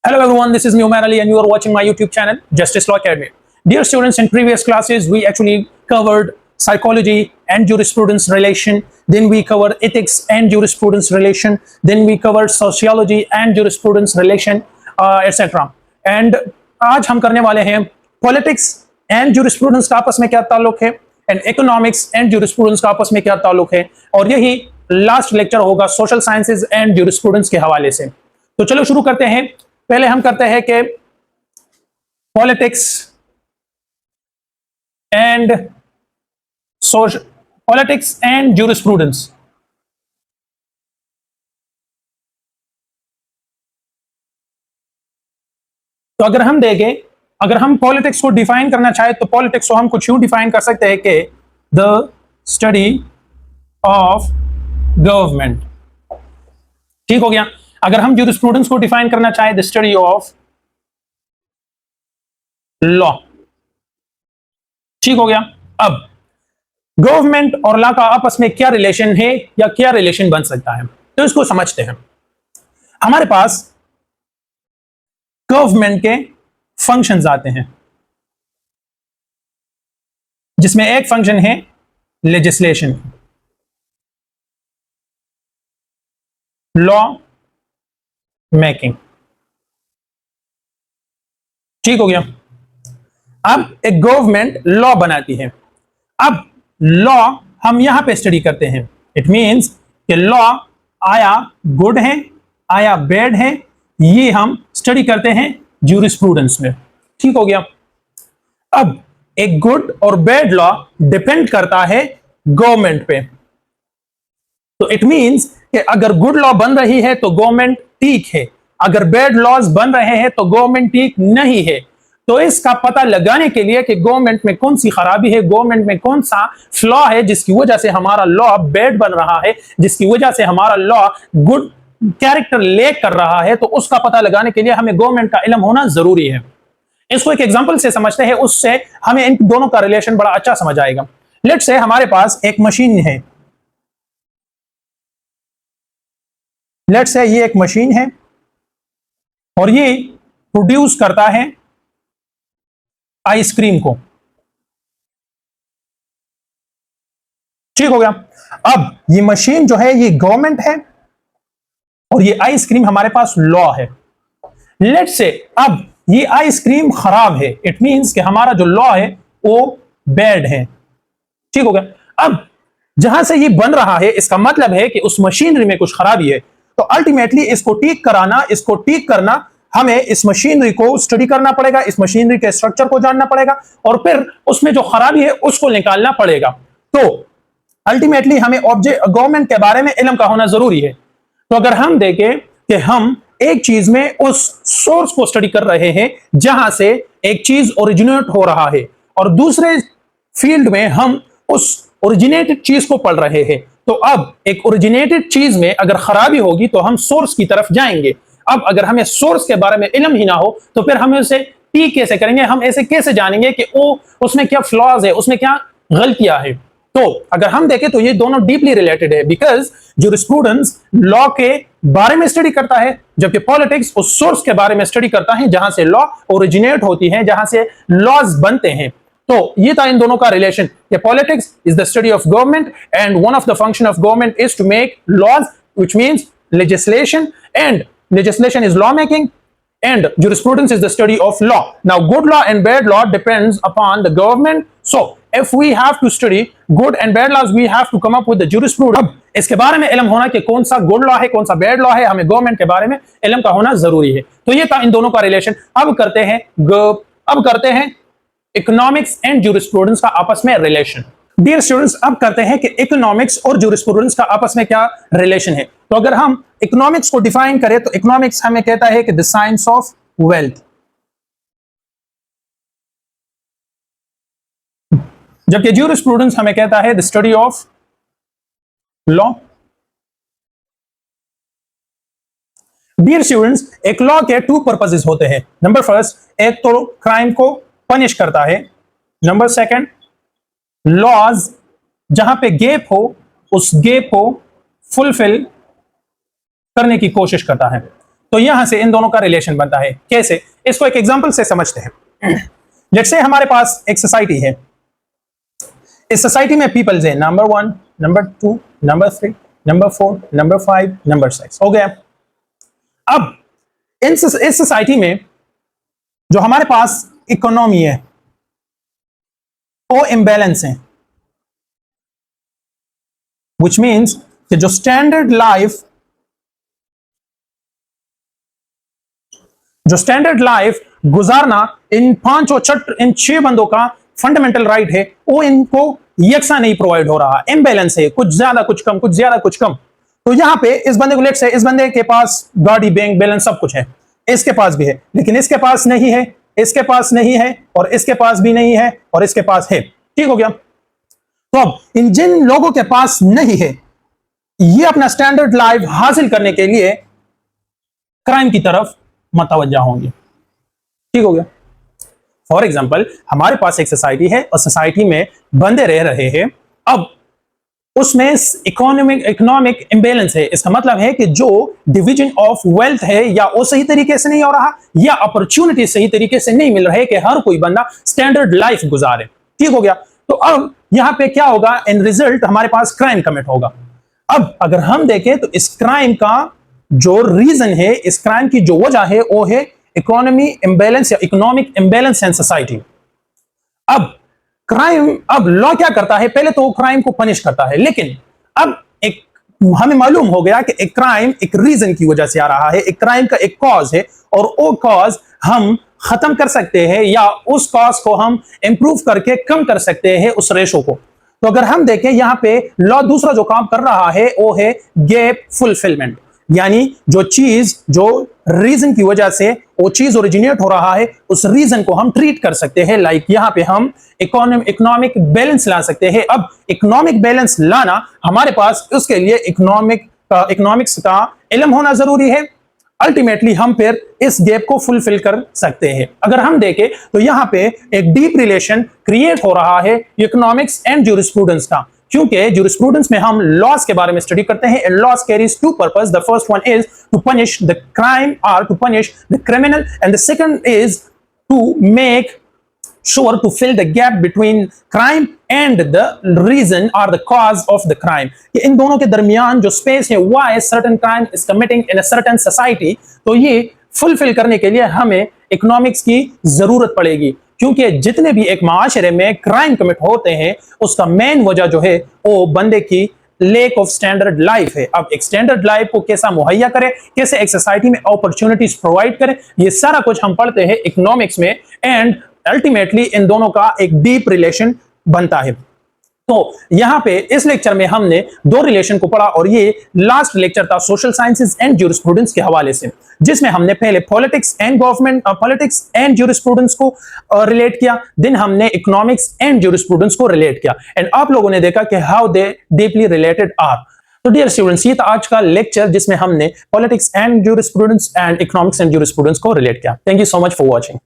Hello everyone, this is Numan Ali and you are watching my YouTube channel Justice Law Academy. Dear students, in previous classes we actually covered psychology and jurisprudence relation, then we covered ethics and jurisprudence relation, then we covered sociology and jurisprudence relation, etc. And आज हम करने वाले हैं politics and jurisprudence का आपस में क्या ताल्लुक है एंड इकोनॉमिक्स एंड jurisprudence का आपस में क्या ताल्लुक है, और यही लास्ट लेक्चर होगा सोशल साइंसेज एंड jurisprudence के हवाले से। तो चलो शुरू करते हैं। पहले हम करते हैं कि पॉलिटिक्स एंड ज्यूरिस्प्रूडेंस। तो अगर हम देखें, अगर हम पॉलिटिक्स को डिफाइन करना चाहे तो पॉलिटिक्स को हम कुछ यूं डिफाइन कर सकते हैं कि द स्टडी ऑफ गवर्नमेंट। ठीक हो गया। अगर हम ज्यूरिस्प्रूडेंस को डिफाइन करना चाहे द स्टडी ऑफ लॉ। ठीक हो गया। अब गवर्नमेंट और लॉ का आपस में क्या रिलेशन है या क्या रिलेशन बन सकता है, तो इसको समझते हैं। हमारे पास गवर्नमेंट के फंक्शंस आते हैं, जिसमें एक फंक्शन है लेजिस्लेशन, लॉ मेकिंग। ठीक हो गया। अब एक गवर्नमेंट लॉ बनाती है। अब लॉ हम यहां पे स्टडी करते हैं। इट मींस कि लॉ आया गुड है आया बैड है, ये हम स्टडी करते हैं ज्यूरिस्प्रूडेंस में। ठीक हो गया। अब एक गुड और बैड लॉ डिपेंड करता है गवर्नमेंट पे। तो इट मींस कि अगर गुड लॉ बन रही है तो गवर्नमेंट ठीक है, अगर बैड लॉज बन रहे हैं तो गवर्नमेंट ठीक नहीं है। तो इसका पता लगाने के लिए कि गवर्नमेंट में कौन सी खराबी है, गवर्नमेंट में कौन सा फ्लॉ है जिसकी वजह से हमारा लॉ बैड बन रहा है, जिसकी वजह से हमारा लॉ गुड कैरेक्टर लेक कर रहा है, तो उसका पता लगाने के लिए हमें गवर्नमेंट का इल्म होना जरूरी है। इसको एक एग्जांपल से समझते हैं, उससे हमें इन दोनों का रिलेशन बड़ा अच्छा समझ आएगा। लेट्स से हमारे पास एक मशीन है, लेट्स से ये एक मशीन है और ये प्रोड्यूस करता है आइसक्रीम को। ठीक हो गया। अब ये मशीन जो है ये गवर्नमेंट है और ये आइसक्रीम हमारे पास लॉ है। लेट्स से अब ये आइसक्रीम खराब है, इट मींस कि हमारा जो लॉ है वो बैड है। ठीक हो गया। अब जहां से ये बन रहा है इसका मतलब है कि उस मशीनरी में कुछ खराबी है, तो अल्टीमेटली इसको ठीक कराना, इसको ठीक करना, हमें इस मशीनरी को स्टडी करना पड़ेगा, इस मशीनरी के स्ट्रक्चर को जानना पड़ेगा और फिर उसमें जो खराबी है उसको निकालना पड़ेगा। तो अल्टीमेटली हमें ऑब्जेक्ट गवर्नमेंट के बारे में इल्म का होना जरूरी है। तो अगर हम देखें कि हम एक चीज में उस सोर्स को स्टडी कर रहे हैं जहां से एक चीज ओरिजिनेट हो रहा है और दूसरे फील्ड में हम उस ओरिजिनेटेड चीज को पढ़ रहे हैं, तो अब एक ओरिजिनेटेड चीज में अगर खराबी होगी तो हम सोर्स की तरफ जाएंगे। अब अगर हमें सोर्स के बारे में इल्म ही ना हो तो फिर हम उसे ठीक कैसे करेंगे, हम ऐसे कैसे जानेंगे कि वो उसमें क्या फ्लॉज है, उसमें क्या गलतियां है। तो अगर हम देखें तो ये दोनों डीपली रिलेटेड है, बिकॉज ज्यूरिस्प्रूडेंस लॉ के बारे में स्टडी करता है जबकि पॉलिटिक्स उस सोर्स के बारे में स्टडी करता है जहां से लॉ ओरिजिनेट होती है, जहां से लॉज बनते हैं। तो ये था इन दोनों का रिलेशन कि politics is the study of government and one of the function of government is to make laws which means legislation, and legislation is law making, and jurisprudence is the study of law. Now good law and bad law depends upon the government, so if we have to study good and bad laws we have to come up with the jurisprudence. अब इसके बारे में इल्म होना कि कौन सा good law है कौन सा बैड लॉ है, हमें गवर्नमेंट के बारे में इल्म का होना जरूरी है। तो ये था इन दोनों का रिलेशन। अब करते हैं इकोनॉमिक्स एंड ज्यूरिस्प्रूडेंस का आपस में रिलेशन। डियर स्टूडेंट्स, अब करते हैं कि इकोनॉमिक्स और ज्यूरिस्प्रूडेंस का आपस में क्या रिलेशन है। तो अगर हम इकोनॉमिक्स को डिफाइन करें तो इकोनॉमिक्स हमें कहता है कि द साइंस ऑफ वेल्थ, जबकि ज्यूरिस्प्रूडेंस हमें कहता है the study of law. Dear students, एक लॉ के टू पर्पसेस होते हैं। नंबर फर्स्ट, एक तो क्राइम को पनिश करता है। नंबर सेकंड, लॉज जहां पे गैप हो उस गैप को फुलफिल करने की कोशिश करता है। तो यहां से इन दोनों का रिलेशन बनता है। कैसे, इसको एक एग्जांपल से समझते हैं। लेट्स से हमारे पास एक सोसाइटी है, इस सोसाइटी में पीपल्स है number 1, number 2, number 3, number 4, number 5, number 6, हो गया। अब इस सोसाइटी में जो हमारे पास इकोनॉमी है वो इम्बैलेंस है, विच मीन्स कि जो स्टैंडर्ड लाइफ गुजारना इन 5 और इन 6 बंदों का फंडामेंटल राइट है, वो इनको यकसा नहीं प्रोवाइड हो रहा, इम्बैलेंस है, कुछ ज्यादा कुछ कम, कुछ ज्यादा कुछ कम। तो यहां पे इस बंदे को लेट से, इस बंदे के पास गाड़ी, बैंक बैलेंस सब कुछ है, इसके पास भी है, लेकिन इसके पास नहीं है, इसके पास नहीं है, और इसके पास भी नहीं है, और इसके पास है। ठीक हो गया। तो अब इन जिन लोगों के पास नहीं है, ये अपना स्टैंडर्ड लाइफ हासिल करने के लिए क्राइम की तरफ मतवज्जा होंगे। ठीक हो गया। फॉर एग्जाम्पल, हमारे पास एक सोसाइटी है और सोसाइटी में बंदे रह रहे हैं। अब उसमें इकोनॉमिक इम्बैलेंस है। इसका मतलब है कि जो डिवीजन ऑफ वेल्थ है या वो सही तरीके से नहीं हो रहा, या अपॉर्चुनिटी सही तरीके से नहीं मिल रहे कि हर कोई बंदा स्टैंडर्ड लाइफ गुजारे। ठीक हो गया। तो अब यहां पे क्या होगा, इन रिजल्ट हमारे पास क्राइम कमिट होगा। अब अगर हम देखें तो इस क्राइम का जो रीजन है, इस क्राइम की जो वजह है, वो है इकोनॉमी इम्बैलेंस या इकोनॉमिक इम्बैलेंस इन सोसाइटी। अब क्राइम, अब लॉ क्या करता है, पहले तो वो क्राइम को पनिश करता है, लेकिन अब एक हमें मालूम हो गया कि एक क्राइम एक रीजन की वजह से आ रहा है, एक क्राइम का एक कॉज है, और वो कॉज हम खत्म कर सकते हैं या उस कॉज को हम इंप्रूव करके कम कर सकते हैं, उस रेशो को। तो अगर हम देखें यहां पे लॉ दूसरा जो काम कर रहा है वो है गैप फुलफिलमेंट, यानी जो चीज, जो रीजन की वजह से वो चीज ओरिजिनेट हो रहा है, उस रीजन को हम ट्रीट कर सकते हैं। लाइक यहां पे हम इकोनॉमिक बैलेंस ला सकते हैं। अब इकोनॉमिक बैलेंस लाना हमारे पास, उसके लिए इकोनॉमिक्स का इल्म होना जरूरी है। अल्टीमेटली हम फिर इस गैप को फुलफिल कर सकते हैं। अगर हम देखें तो यहां पे एक डीप रिलेशन क्रिएट हो रहा है इकोनॉमिक्स एंड ज्यूरिस्प्रूडेंस का, क्योंकि ज्यूरिस्प्रूडेंस में हम लॉस के बारे में स्टडी करते हैं। Laws carries two purpose, the first one is to punish the crime और to punish the criminal, and the second is to make sure to fill the gap between crime and the reason or the cause of the crime। कि इन दोनों के दरमियान जो space है, why certain crime is committing in a certain society, तो ये fulfil करने के लिए हमें इकोनॉमिक्स की जरूरत पड़ेगी, क्योंकि जितने भी एक माशरे में क्राइम कमिट होते हैं उसका मेन वजह जो है वो बंदे की लेक ऑफ स्टैंडर्ड लाइफ है। अब एक स्टैंडर्ड लाइफ को कैसा मुहैया करें, कैसे एक सोसाइटी में अपॉर्चुनिटीज प्रोवाइड करें, ये सारा कुछ हम पढ़ते हैं इकोनॉमिक्स में, एंड अल्टीमेटली इन दोनों का एक डीप रिलेशन बनता है। तो यहां पे इस लेक्चर में हमने 2 रिलेशन को पढ़ा, और ये लास्ट लेक्चर था सोशल साइंसेज एंड ज्यूरिस्प्रूडेंस के हवाले से, जिसमें हमने पहले पॉलिटिक्स एंड ज्यूरिस्प्रूडेंस को रिलेट किया, देन हमने इकोनॉमिक्स एंड ज्यूरिस्प्रूडेंस को रिलेट किया, एंड आप लोगों ने देखा कि how they deeply related are. तो डियर स्टूडेंट्स, ये था आज का लेक्चर जिसमें हमने politics and jurisprudence and economics and jurisprudence को रिलेट किया। Thank you so much for watching.